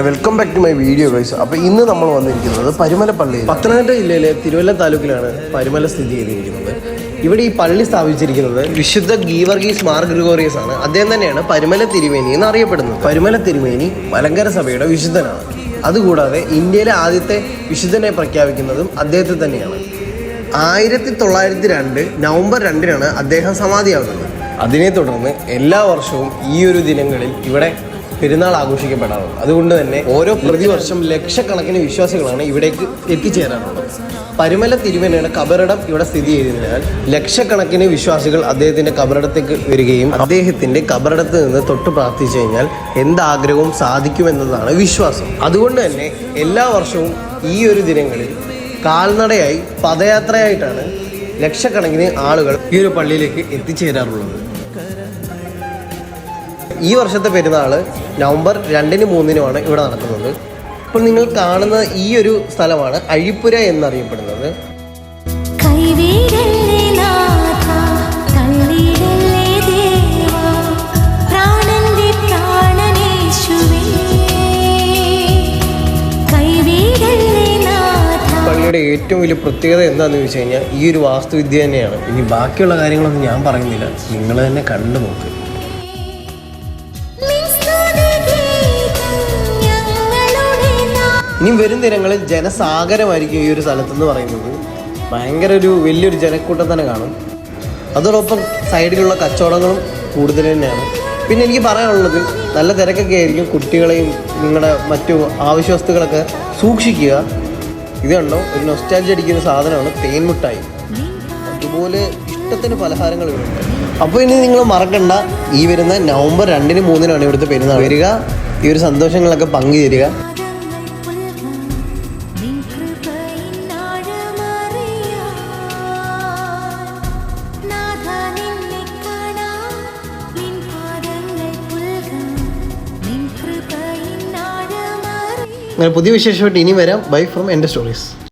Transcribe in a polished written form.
Welcome back to my video guys. അപ്പോൾ ഇന്ന് നമ്മൾ വന്നിരിക്കുന്നത് പരുമല പള്ളിയിൽ. പത്തനംതിട്ട ജില്ലയിലെ തിരുവല്ല താലൂക്കിലാണ് പരുമല സ്ഥിതി ചെയ്തിരിക്കുന്നത്. ഇവിടെ ഈ പള്ളി സ്ഥാപിച്ചിരിക്കുന്നത് വിശുദ്ധ ഗീവർഗീസ് മാർ ഗ്രിഗോറിയസ് ആണ്. അദ്ദേഹം തന്നെയാണ് പരുമല തിരുമേനി എന്നറിയപ്പെടുന്നത്. പരുമല തിരുമേനി മലങ്കര സഭയുടെ വിശുദ്ധനാണ്. അതുകൂടാതെ ഇന്ത്യയിലെ ആദ്യത്തെ വിശുദ്ധനെ പ്രഖ്യാപിക്കുന്നതും അദ്ദേഹത്തെ തന്നെയാണ്. 1902 നവംബർ 2 അദ്ദേഹം സമാധിയാകുന്നത്. അതിനെ തുടർന്ന് എല്ലാ വർഷവും ഈ ഒരു ദിനങ്ങളിൽ ഇവിടെ പെരുന്നാൾ ആഘോഷിക്കപ്പെടാറുണ്ട്. അതുകൊണ്ട് തന്നെ ഓരോ പ്രതിവർഷം ലക്ഷക്കണക്കിന് വിശ്വാസികളാണ് ഇവിടേക്ക് എത്തിച്ചേരാറുള്ളത്. പരുമല തിരുമേനിയുടെ കബറിടം ഇവിടെ സ്ഥിതി ചെയ്തതിനാൽ ലക്ഷക്കണക്കിന് വിശ്വാസികൾ അദ്ദേഹത്തിൻ്റെ കബറിടത്തേക്ക് വരികയും അദ്ദേഹത്തിൻ്റെ കബറിടത്ത് നിന്ന് തൊട്ട് പ്രാർത്ഥിച്ചു കഴിഞ്ഞാൽ എന്താഗ്രഹവും സാധിക്കുമെന്നതാണ് വിശ്വാസം. അതുകൊണ്ട് തന്നെ എല്ലാ വർഷവും ഈ ഒരു ദിനങ്ങളിൽ കാൽനടയായി പദയാത്രയായിട്ടാണ് ലക്ഷക്കണക്കിന് ആളുകൾ ഈ ഒരു പള്ളിയിലേക്ക് എത്തിച്ചേരാറുള്ളത്. ഈ വർഷത്തെ പെരുന്നാൾ നവംബർ 2, 3 ഇവിടെ നടക്കുന്നത്. ഇപ്പോൾ നിങ്ങൾ കാണുന്ന ഈ ഒരു സ്ഥലമാണ് അഴിപ്പുര എന്നറിയപ്പെടുന്നത്. പള്ളിയുടെ ഏറ്റവും വലിയ പ്രത്യേകത എന്താണെന്ന് ചോദിച്ചു കഴിഞ്ഞാൽ ഈ ഒരു വാസ്തുവിദ്യ തന്നെയാണ്. ഇനി ബാക്കിയുള്ള കാര്യങ്ങളൊന്നും ഞാൻ പറയുന്നില്ല, നിങ്ങൾ തന്നെ കണ്ടു നോക്ക്. ഇനി വരും ദിനങ്ങളിൽ ജനസാഗരമായിരിക്കും ഈ ഒരു സ്ഥലത്തെന്ന് പറയുന്നത്. ഭയങ്കര വലിയൊരു ജനക്കൂട്ടം തന്നെ കാണും. അതോടൊപ്പം സൈഡിലുള്ള കച്ചവടങ്ങളും കൂടുതൽ തന്നെയാണ്. പിന്നെ എനിക്ക് പറയാനുള്ളത്, നല്ല തിരക്കൊക്കെ ആയിരിക്കും. കുട്ടികളെയും നിങ്ങളുടെ മറ്റു ആവശ്യ വസ്തുക്കളൊക്കെ സൂക്ഷിക്കുക. ഇത് കണ്ടോ, ഒരു നൊസ്റ്റാൾജി അടിക്കുന്ന സാധനമാണ് തേൻമുട്ടായി. അതുപോലെ ഇഷ്ടത്തിന് പലഹാരങ്ങൾ ഇവിടെ ഉണ്ട്. അപ്പോൾ ഇനി നിങ്ങൾ മറക്കണ്ട, ഈ വരുന്ന നവംബർ 2, 3 ഇവിടുത്തെ പെരുന്നാൾ വരിക. ഈ ഒരു സന്തോഷങ്ങളൊക്കെ പങ്കുചേരുക. അങ്ങനെ പുതിയ വിശേഷമായിട്ട് ഇനി വരാം. ബൈ ഫ്രം എൻ്റെ സ്റ്റോറീസ്.